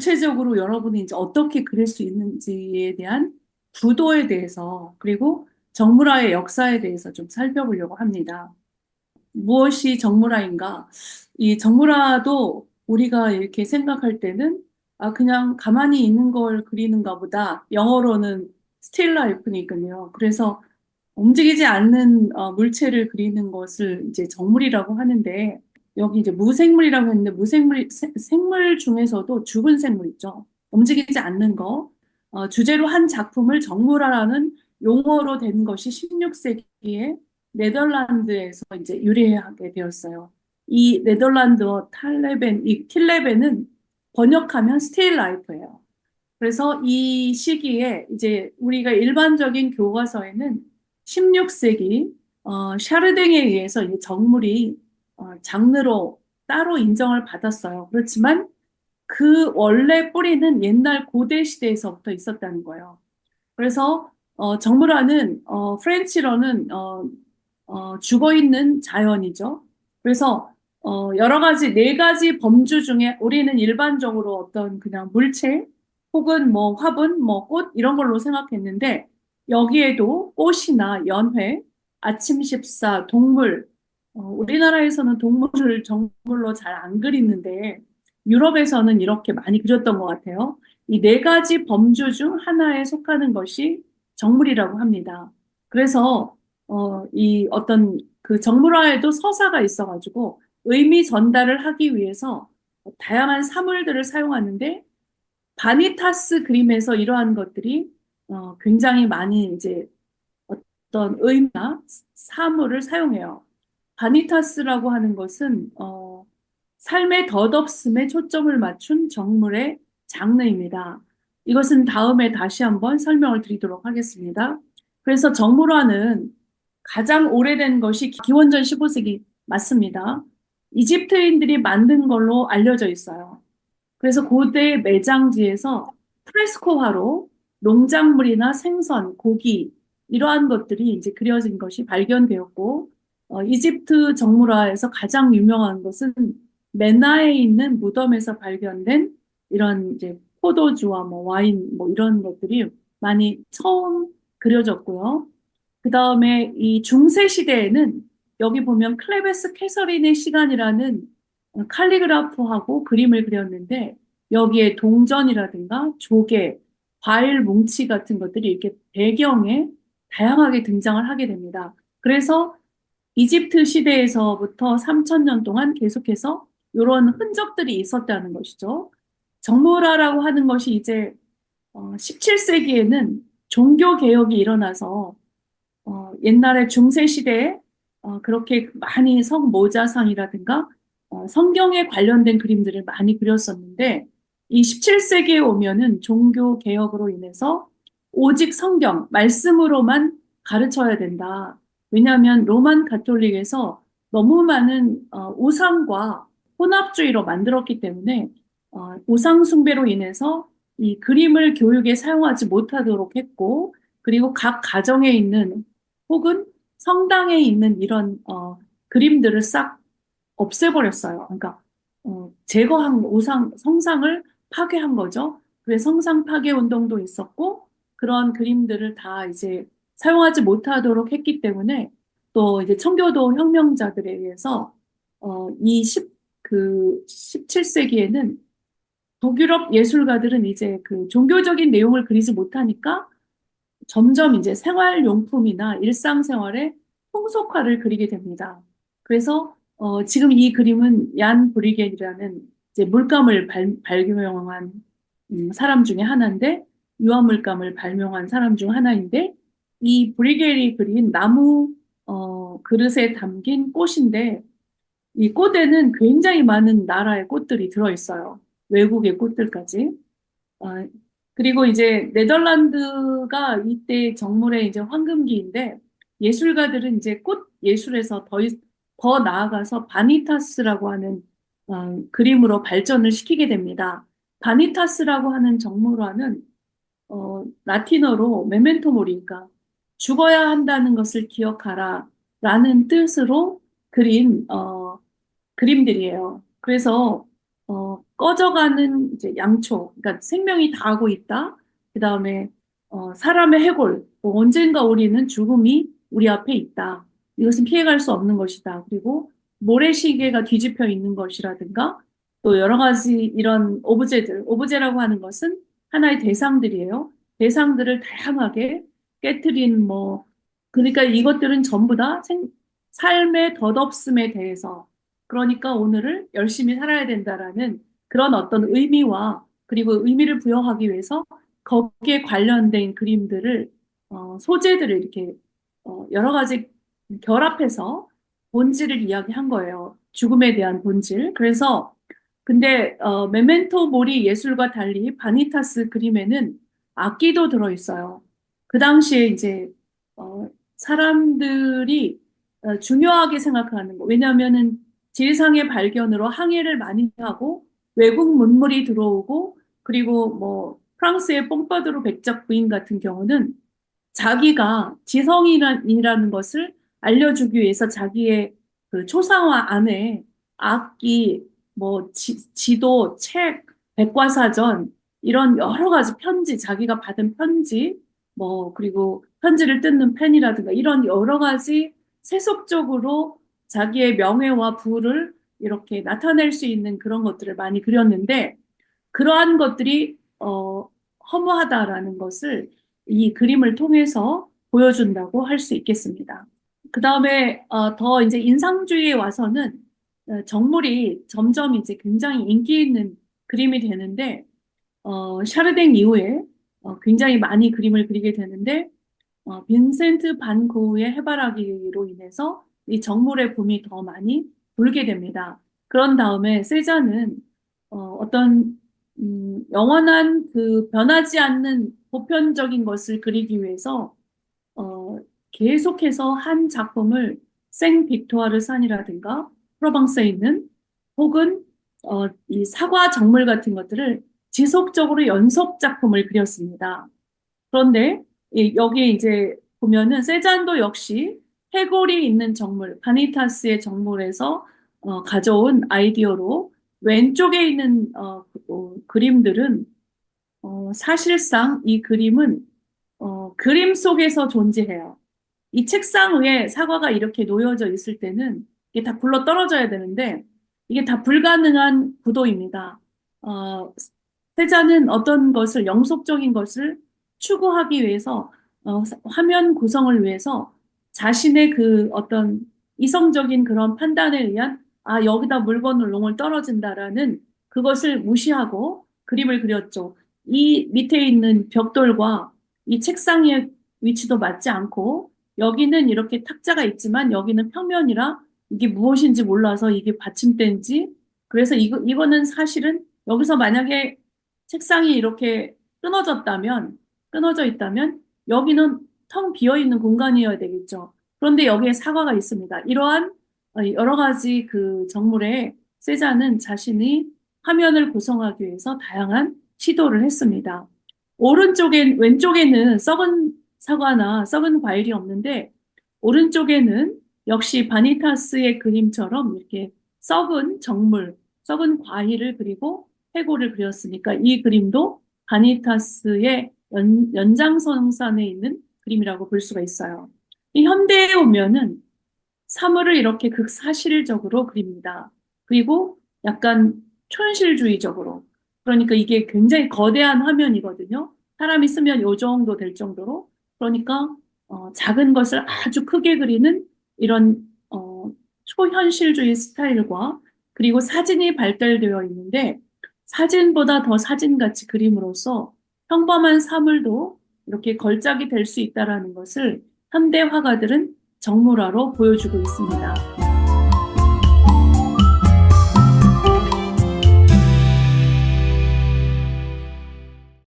구체적으로 여러분이 이제 어떻게 그릴 수 있는지에 대한 구도에 대해서 그리고 정물화의 역사에 대해서 좀 살펴보려고 합니다. 무엇이 정물화인가? 이 정물화도 우리가 이렇게 생각할 때는 그냥 가만히 있는 걸 그리는가 보다. 영어로는 스틸 라이프니까요. 그래서 움직이지 않는 물체를 그리는 것을 이제 정물이라고 하는데 여기 이제 무생물이라고 했는데 생물 중에서도 죽은 생물 있죠. 움직이지 않는 거. 주제로 한 작품을 정물화라는 용어로 된 것이 16세기에 네덜란드에서 이제 유래하게 되었어요. 이 네덜란드어 이 틸레벤은 번역하면 스틸 라이프예요. 그래서 이 시기에 이제 우리가 일반적인 교과서에는 16세기 샤르댕에 의해서 이 정물이 장르로 따로 인정을 받았어요. 그렇지만 그 원래 뿌리는 옛날 고대 시대에서부터 있었다는 거예요. 그래서 정물화는 프렌치어는 죽어 있는 자연이죠. 그래서 여러 가지 네 가지 범주 중에 우리는 일반적으로 어떤 그냥 물체 혹은 뭐 화분, 뭐 꽃 이런 걸로 생각했는데 여기에도 꽃이나 연회, 아침십사, 동물 우리나라에서는 동물을 정물로 잘 안 그리는데 유럽에서는 이렇게 많이 그렸던 것 같아요. 이 네 가지 범주 중 하나에 속하는 것이 정물이라고 합니다. 그래서 이 어떤 그 정물화에도 서사가 있어가지고 의미 전달을 하기 위해서 다양한 사물들을 사용하는데 바니타스 그림에서 이러한 것들이 굉장히 많이 이제 어떤 의미나 사물을 사용해요. 바니타스라고 하는 것은 삶의 덧없음에 초점을 맞춘 정물의 장르입니다. 이것은 다음에 다시 한번 설명을 드리도록 하겠습니다. 그래서 정물화는 가장 오래된 것이 기원전 15세기 맞습니다. 이집트인들이 만든 걸로 알려져 있어요. 그래서 고대 매장지에서 프레스코화로 농작물이나 생선, 고기 이러한 것들이 이제 그려진 것이 발견되었고 이집트 정물화에서 가장 유명한 것은 메나에 있는 무덤에서 발견된 이런 이제 포도주와 뭐 와인 뭐 이런 것들이 많이 처음 그려졌고요. 그 다음에 이 중세 시대에는 여기 보면 클레베스 캐서린의 시간이라는 칼리그라프하고 그림을 그렸는데 여기에 동전이라든가 조개, 과일 뭉치 같은 것들이 이렇게 배경에 다양하게 등장을 하게 됩니다. 그래서 이집트 시대에서부터 3000년 동안 계속해서 이런 흔적들이 있었다는 것이죠. 정모라라고 하는 것이 이제 17세기에는 종교 개혁이 일어나서 옛날에 중세 시대에 그렇게 많이 성모자상이라든가 성경에 관련된 그림들을 많이 그렸었는데 이 17세기에 오면은 종교 개혁으로 인해서 오직 성경, 말씀으로만 가르쳐야 된다. 왜냐하면 로만 가톨릭에서 너무 많은 우상과 혼합주의로 만들었기 때문에 우상 숭배로 인해서 이 그림을 교육에 사용하지 못하도록 했고 그리고 각 가정에 있는 혹은 성당에 있는 이런 그림들을 싹 없애버렸어요. 그러니까 제거한 우상 성상을 파괴한 거죠. 그래서 성상 파괴 운동도 있었고 그런 그림들을 다 이제 사용하지 못하도록 했기 때문에 또 이제 청교도 혁명자들에 의해서 이 17세기에는 북유럽 예술가들은 이제 그 종교적인 내용을 그리지 못하니까 점점 이제 생활용품이나 일상생활의 풍속화를 그리게 됩니다. 그래서 지금 이 그림은 얀 브리겐이라는 이제 물감을 발명한 사람 중에 하나인데 유화물감을 발명한 사람 중 하나인데 이 브리겔이 그린 나무 그릇에 담긴 꽃인데 이 꽃에는 굉장히 많은 나라의 꽃들이 들어있어요. 외국의 꽃들까지. 아, 그리고 이제 네덜란드가 이때 정물의 이제 황금기인데 예술가들은 이제 꽃 예술에서 더 나아가서 바니타스라고 하는 그림으로 발전을 시키게 됩니다. 바니타스라고 하는 정물화는 라틴어로 메멘토 모리니까 죽어야 한다는 것을 기억하라 라는 뜻으로 그린 그림들이에요. 그래서 꺼져가는 이제 양초, 그러니까 생명이 다하고 있다. 그 다음에 사람의 해골, 뭐 언젠가 우리는 죽음이 우리 앞에 있다. 이것은 피해갈 수 없는 것이다. 그리고 모래시계가 뒤집혀 있는 것이라든가 또 여러 가지 이런 오브제라고 하는 것은 하나의 대상들이에요. 대상들을 다양하게 깨트린 뭐, 그러니까 이것들은 전부 다 삶의 덧없음에 대해서 그러니까 오늘을 열심히 살아야 된다라는 그런 어떤 의미와 그리고 의미를 부여하기 위해서 거기에 관련된 그림들을 소재들을 이렇게 여러 가지 결합해서 본질을 이야기한 거예요. 죽음에 대한 본질. 그래서 근데 메멘토 모리 예술과 달리 바니타스 그림에는 악기도 들어있어요. 그 당시에 이제 사람들이 중요하게 생각하는 거. 왜냐하면은 지리상의 발견으로 항해를 많이 하고 외국 문물이 들어오고 그리고 뭐 프랑스의 뽕파드로 백작 부인 같은 경우는 자기가 지성인이라는 것을 알려주기 위해서 자기의 그 초상화 안에 악기, 뭐 지도, 책, 백과사전 이런 여러 가지 편지, 자기가 받은 편지, 뭐 그리고 편지를 뜯는 펜이라든가 이런 여러 가지 세속적으로 자기의 명예와 부를 이렇게 나타낼 수 있는 그런 것들을 많이 그렸는데 그러한 것들이 허무하다라는 것을 이 그림을 통해서 보여준다고 할 수 있겠습니다. 그 다음에 더 이제 인상주의에 와서는 정물이 점점 이제 굉장히 인기 있는 그림이 되는데 샤르댕 이후에 굉장히 많이 그림을 그리게 되는데 빈센트 반 고흐의 해바라기로 인해서 이 정물의 붐이 더 많이 불게 됩니다. 그런 다음에 세자는 어떤 영원한 그 변하지 않는 보편적인 것을 그리기 위해서 어, 계속해서 한 작품을 생 빅토아르 산이라든가 프로방스에 있는 혹은 이 사과 정물 같은 것들을 지속적으로 연속 작품을 그렸습니다. 그런데 여기 이제 보면은 세잔도 역시 해골이 있는 정물, 바니타스의 정물에서 가져온 아이디어로 왼쪽에 있는 그림들은 사실상 이 그림은 그림 속에서 존재해요. 이 책상 위에 사과가 이렇게 놓여져 있을 때는 이게 다 굴러 떨어져야 되는데 이게 다 불가능한 구도입니다. 어, 세자는 어떤 것을 영속적인 것을 추구하기 위해서 화면 구성을 위해서 자신의 그 어떤 이성적인 그런 판단에 의한 여기다 물건을 놓으면 떨어진다라는 그것을 무시하고 그림을 그렸죠. 이 밑에 있는 벽돌과 이 책상의 위치도 맞지 않고 여기는 이렇게 탁자가 있지만 여기는 평면이라 이게 무엇인지 몰라서 이게 받침대인지 그래서 이거는 사실은 여기서 만약에 책상이 이렇게 끊어져 있다면 여기는 텅 비어 있는 공간이어야 되겠죠. 그런데 여기에 사과가 있습니다. 이러한 여러 가지 그 정물에 세자는 자신이 화면을 구성하기 위해서 다양한 시도를 했습니다. 왼쪽에는 썩은 사과나 썩은 과일이 없는데, 오른쪽에는 역시 바니타스의 그림처럼 이렇게 썩은 정물, 썩은 과일을 그리고 해골을 그렸으니까 이 그림도 바니타스의 연장선상에 있는 그림이라고 볼 수가 있어요. 이 현대에 오면은 사물을 이렇게 극사실적으로 그립니다. 그리고 약간 촌실주의적으로. 그러니까 이게 굉장히 거대한 화면이거든요. 사람이 쓰면 요 정도 될 정도로. 그러니까 작은 것을 아주 크게 그리는 이런 초현실주의 스타일과 그리고 사진이 발달되어 있는데 사진보다 더 사진같이 그림으로써 평범한 사물도 이렇게 걸작이 될 수 있다라는 것을 현대 화가들은 정물화로 보여주고 있습니다.